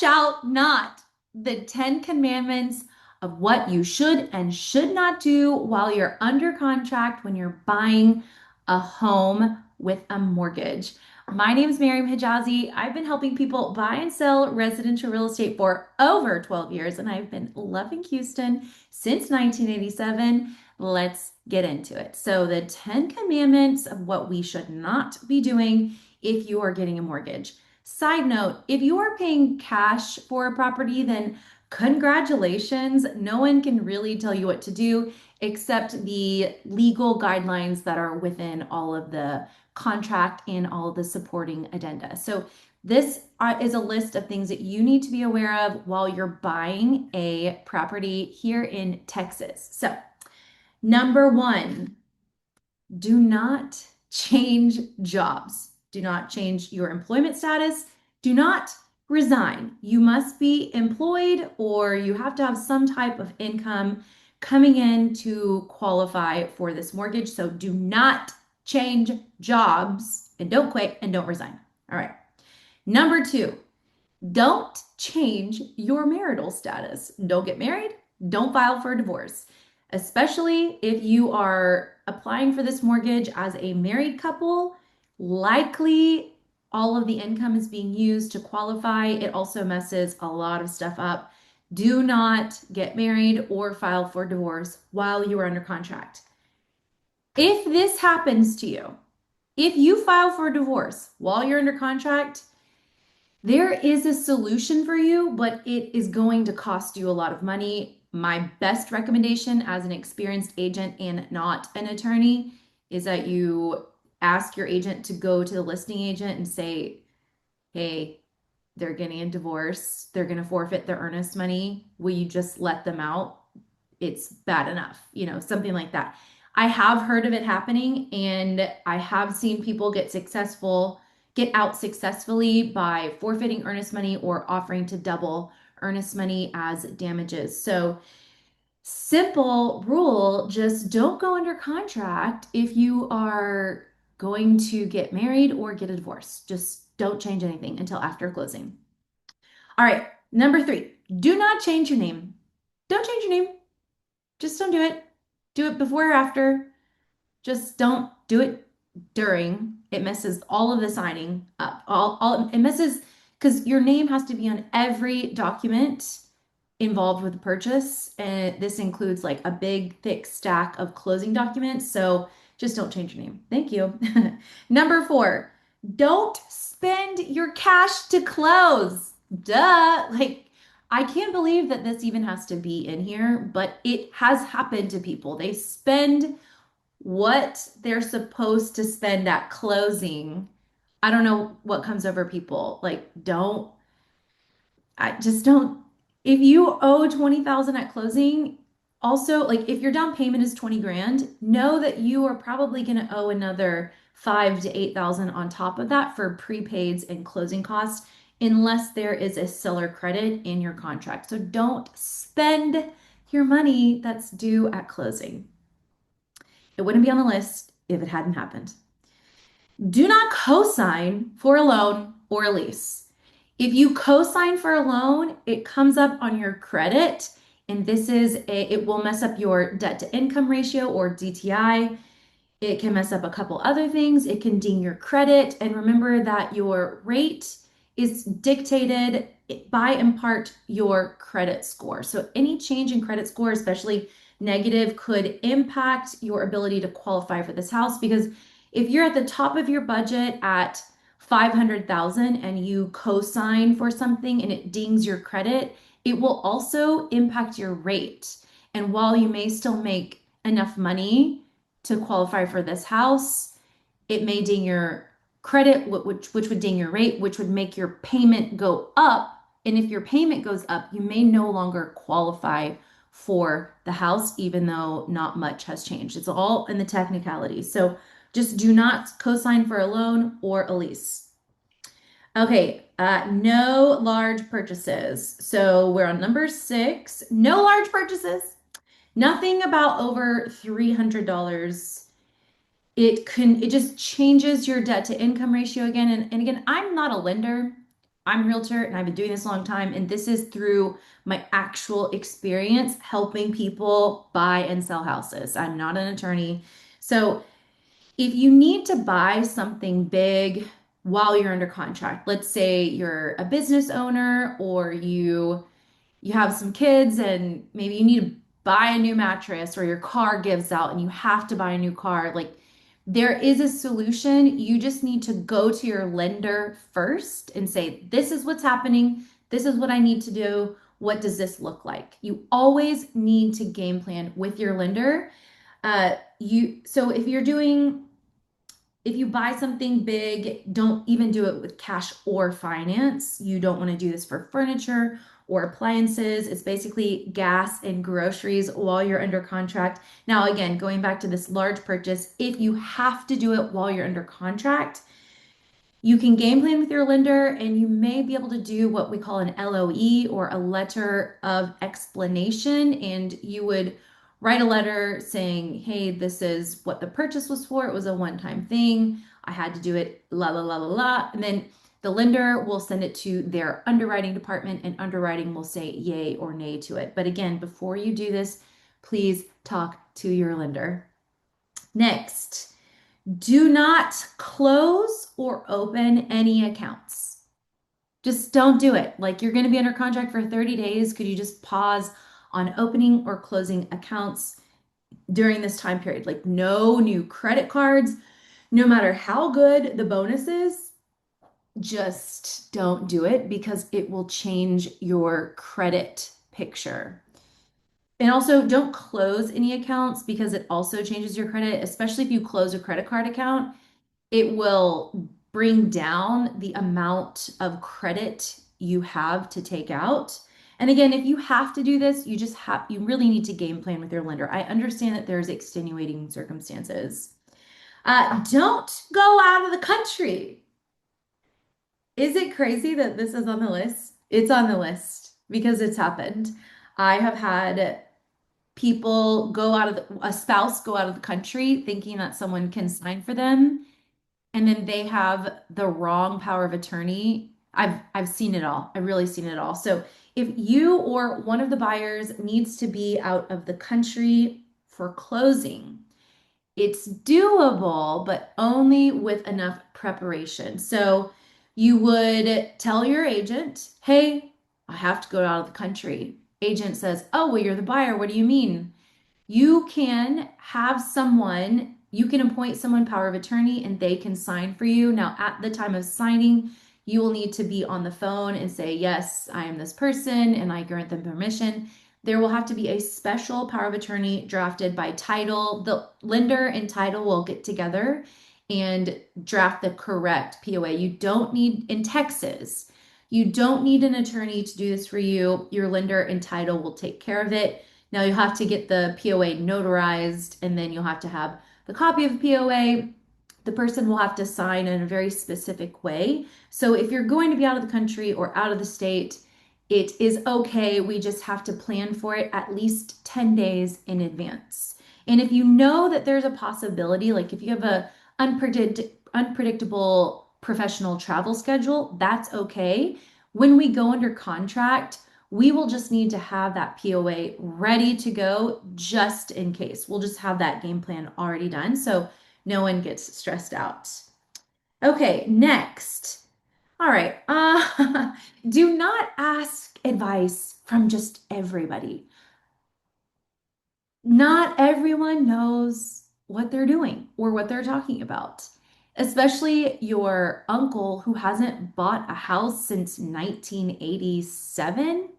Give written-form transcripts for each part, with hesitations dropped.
shalt not. The 10 commandments of what you should and should not do while you're under contract when you're buying a home with a mortgage. My name is Mariam Hejazi. I've been helping people buy and sell residential real estate for over 12 years, and I've been loving Houston since 1987. Let's get into it. So, the 10 commandments of what we should not be doing if you are getting a mortgage. Side note, if you are paying cash for a property, then congratulations. No one can really tell you what to do except the legal guidelines that are within all of the contract and all of the supporting addenda. So this is a list of things that you need to be aware of while you're buying a property here in Texas. So, number one, do not change jobs. Do not change your employment status. Do not resign. You must be employed or you have to have some type of income coming in to qualify for this mortgage. So do not change jobs and don't quit and don't resign. All right. Number two, don't change your marital status. Don't get married. Don't file for a divorce, especially if you are applying for this mortgage as a married couple. Likely all of the income is being used to qualify. It also messes a lot of stuff up. Do not get married or file for divorce while you are under contract. If this happens to you, if you file for divorce while you're under contract, there is a solution for you, but it is going to cost you a lot of money. My best recommendation as an experienced agent and not an attorney is that you ask your agent to go to the listing agent and say, hey, they're getting a divorce. They're going to forfeit their earnest money. Will you just let them out? It's bad enough, something like that. I have heard of it happening, and I have seen people get out successfully by forfeiting earnest money or offering to double earnest money as damages. So, simple rule, just don't go under contract if you are going to get married or get a divorce. Just don't change anything until after closing. All right, number three, do not change your name. Don't change your name. Just don't do it. Do it before or after. Just don't do it during. It messes all of the signing up. It messes because your name has to be on every document involved with the purchase. And this includes like a big, thick stack of closing documents. So just don't change your name. Thank you. Number four, don't spend your cash to close. Duh. I can't believe that this even has to be in here, but it has happened to people. They spend what they're supposed to spend at closing. I don't know what comes over people. I just don't. If you owe 20,000 at closing, also like if your down payment is 20 grand, know that you are probably going to owe another 5 to 8,000 on top of that for prepaids and closing costs unless there is a seller credit in your contract. So don't spend your money that's due at closing. It wouldn't be on the list if it hadn't happened. Do not co-sign for a loan or a lease. If you co-sign for a loan, it comes up on your credit, and it will mess up your debt to income ratio or DTI. It can mess up a couple other things. It can ding your credit. And remember that your rate is dictated by in part your credit score. So any change in credit score, especially negative, could impact your ability to qualify for this house, because if you're at the top of your budget at 500,000 and you co-sign for something and it dings your credit, it will also impact your rate. And while you may still make enough money to qualify for this house, it may ding your credit, which would ding your rate, which would make your payment go up. And if your payment goes up, you may no longer qualify for the house, even though not much has changed. It's all in the technicalities. So just do not co-sign for a loan or a lease. Okay, no large purchases. So we're on number 6. No large purchases. Nothing about over $300. It just changes your debt to income ratio again. And again, I'm not a lender. I'm a realtor and I've been doing this a long time, and this is through my actual experience helping people buy and sell houses. I'm not an attorney. So if you need to buy something big while you're under contract, let's say you're a business owner or you have some kids and maybe you need to buy a new mattress or your car gives out and you have to buy a new car, like there is a solution. You just need to go to your lender first and say, this is what's happening. This is what I need to do. What does this look like? You always need to game plan with your lender. So if you buy something big, don't even do it with cash or finance. You don't want to do this for furniture or appliances. It's basically gas and groceries while you're under contract. Now, again, going back to this large purchase, if you have to do it while you're under contract, you can game plan with your lender and you may be able to do what we call an LOE or a letter of explanation. And you would write a letter saying, hey, this is what the purchase was for. It was a one-time thing. I had to do it, la, la, la, la, la. And then the lender will send it to their underwriting department and underwriting will say yay or nay to it. But again, before you do this, please talk to your lender. Next. Do not close or open any accounts. Just don't do it. Like you're going to be under contract for 30 days. Could you just pause on opening or closing accounts during this time period? Like no new credit cards, no matter how good the bonus is, just don't do it because it will change your credit picture. And also, don't close any accounts because it also changes your credit, especially if you close a credit card account. It will bring down the amount of credit you have to take out. And again, if you have to do this, you really need to game plan with your lender. I understand that there's extenuating circumstances. Don't go out of the country. Is it crazy that this is on the list? It's on the list because it's happened. I have had a spouse go out of the country thinking that someone can sign for them and then they have the wrong power of attorney. I've seen it all. I've really seen it all. So if you or one of the buyers needs to be out of the country for closing, it's doable, but only with enough preparation. So you would tell your agent, hey, I have to go out of the country. Agent says, oh, well, you're the buyer. What do you mean? You can appoint someone power of attorney and they can sign for you. Now, at the time of signing, you will need to be on the phone and say, yes, I am this person and I grant them permission. There will have to be a special power of attorney drafted by title. The lender and title will get together and draft the correct POA. In Texas, you don't need an attorney to do this for you. Your lender and title will take care of it. Now you'll have to get the POA notarized and then you'll have to have the copy of the POA. The person will have to sign in a very specific way. So if you're going to be out of the country or out of the state, it is okay. We just have to plan for it at least 10 days in advance. And if you know that there's a possibility, like if you have a unpredictable professional travel schedule, that's okay. When we go under contract, we will just need to have that POA ready to go just in case. We'll just have that game plan already done so no one gets stressed out. Okay, next. All right. Do not ask advice from just everybody. Not everyone knows what they're doing or what they're talking about, especially your uncle who hasn't bought a house since 1987.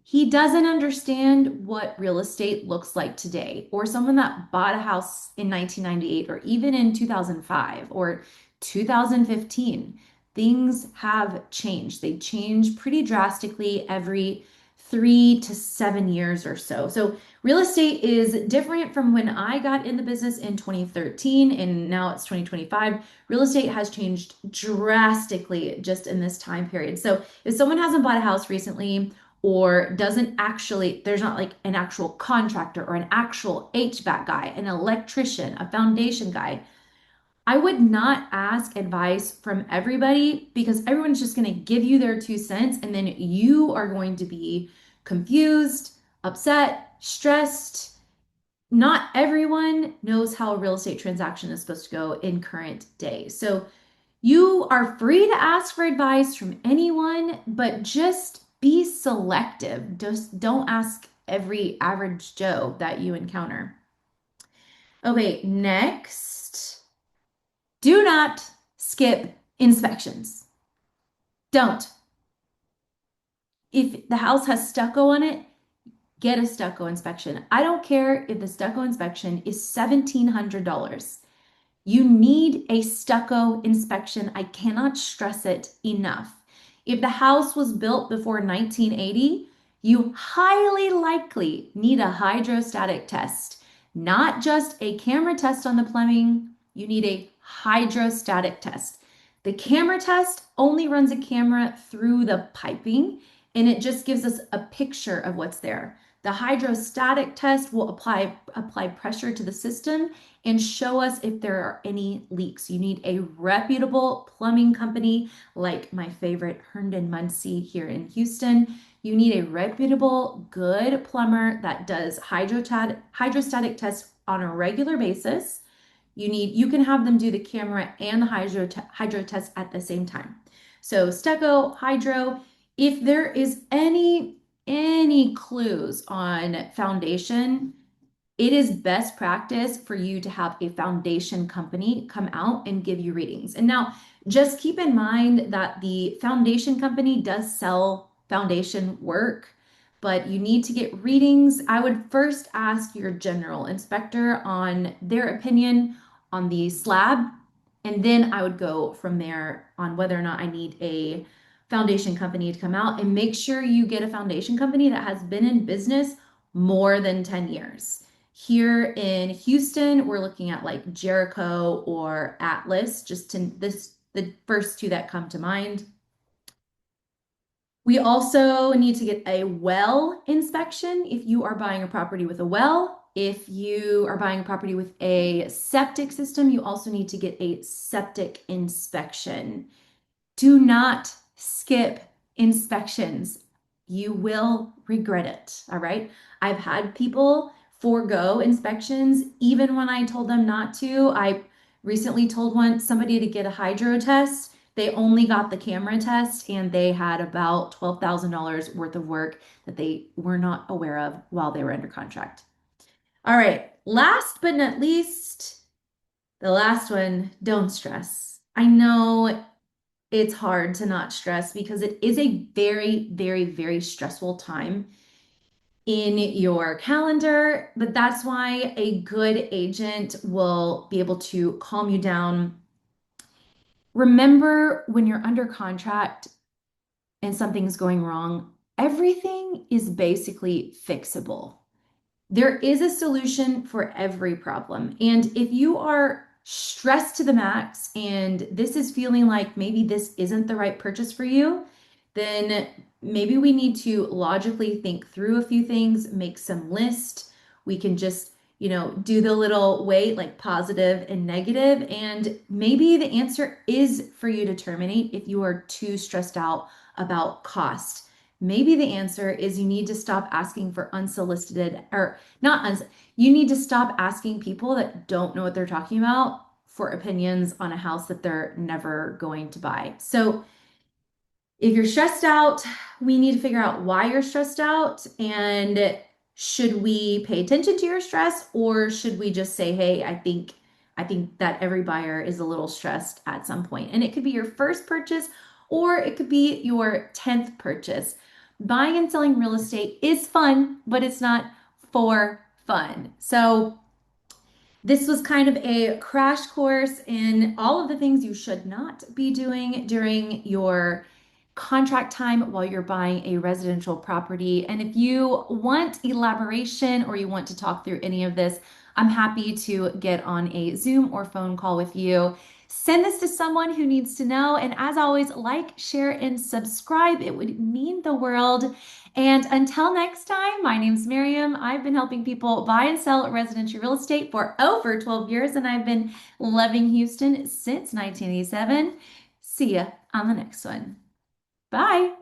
He doesn't understand what real estate looks like today, or someone that bought a house in 1998 or even in 2005 or 2015. Things have changed. They change pretty drastically every 3 to 7 years or so. So, real estate is different from when I got in the business in 2013 and now it's 2025. Real estate has changed drastically just in this time period. So, if someone hasn't bought a house recently, or there's not like an actual contractor or an actual HVAC guy, an electrician, a foundation guy. I would not ask advice from everybody because everyone's just going to give you their 2 cents and then you are going to be confused, upset, stressed. Not everyone knows how a real estate transaction is supposed to go in current day. So you are free to ask for advice from anyone, but just be selective. Just don't ask every average Joe that you encounter. Okay, next. Do not skip inspections. Don't. If the house has stucco on it, get a stucco inspection. I don't care if the stucco inspection is $1,700. You need a stucco inspection. I cannot stress it enough. If the house was built before 1980, you highly likely need a hydrostatic test, not just a camera test on the plumbing. You need a hydrostatic test. The camera test only runs a camera through the piping and it just gives us a picture of what's there. The hydrostatic test will apply pressure to the system and show us if there are any leaks. You need a reputable plumbing company like my favorite Herndon Muncie here in Houston. You need a reputable, good plumber that does hydrostatic tests on a regular basis. You can have them do the camera and the hydro test at the same time. So stucco, hydro, if there is any clues on foundation, it is best practice for you to have a foundation company come out and give you readings. And now just keep in mind that the foundation company does sell foundation work, but you need to get readings. I would first ask your general inspector on their opinion on the slab, and then I would go from there on whether or not I need a foundation company to come out, and make sure you get a foundation company that has been in business more than 10 years. Here in Houston, we're looking at like Jericho or Atlas, just to the first two that come to mind. We also need to get a well inspection if you are buying a property with a well. If you are buying a property with a septic system, you also need to get a septic inspection. Do not skip inspections. You will regret it. All right. I've had people forego inspections even when I told them not to. I recently told somebody to get a hydro test. They only got the camera test and they had about $12,000 worth of work that they were not aware of while they were under contract. All right. Last but not least, the last one, don't stress. I know it's hard to not stress because it is a very, very, very stressful time in your calendar. But that's why a good agent will be able to calm you down. Remember, when you're under contract and something's going wrong, everything is basically fixable. There is a solution for every problem. And if you are stressed to the max and this is feeling like maybe this isn't the right purchase for you, then maybe we need to logically think through a few things, make some list. We can just, do the little weight like positive and negative. And maybe the answer is for you to terminate if you are too stressed out about cost. Maybe the answer is you need to stop asking for unsolicited or not uns you need to stop asking people that don't know what they're talking about for opinions on a house that they're never going to buy. So if you're stressed out, we need to figure out why you're stressed out and should we pay attention to your stress or should we just say, "Hey, I think that every buyer is a little stressed at some point." And it could be your first purchase or it could be your 10th purchase. Buying and selling real estate is fun, but it's not for fun. So this was kind of a crash course in all of the things you should not be doing during your contract time while you're buying a residential property. And if you want elaboration or you want to talk through any of this, I'm happy to get on a Zoom or phone call with you. Send this to someone who needs to know. And as always, like, share, and subscribe. It would mean the world. And until next time, my name's Mariam. I've been helping people buy and sell residential real estate for over 12 years, and I've been loving Houston since 1987. See ya on the next one. Bye.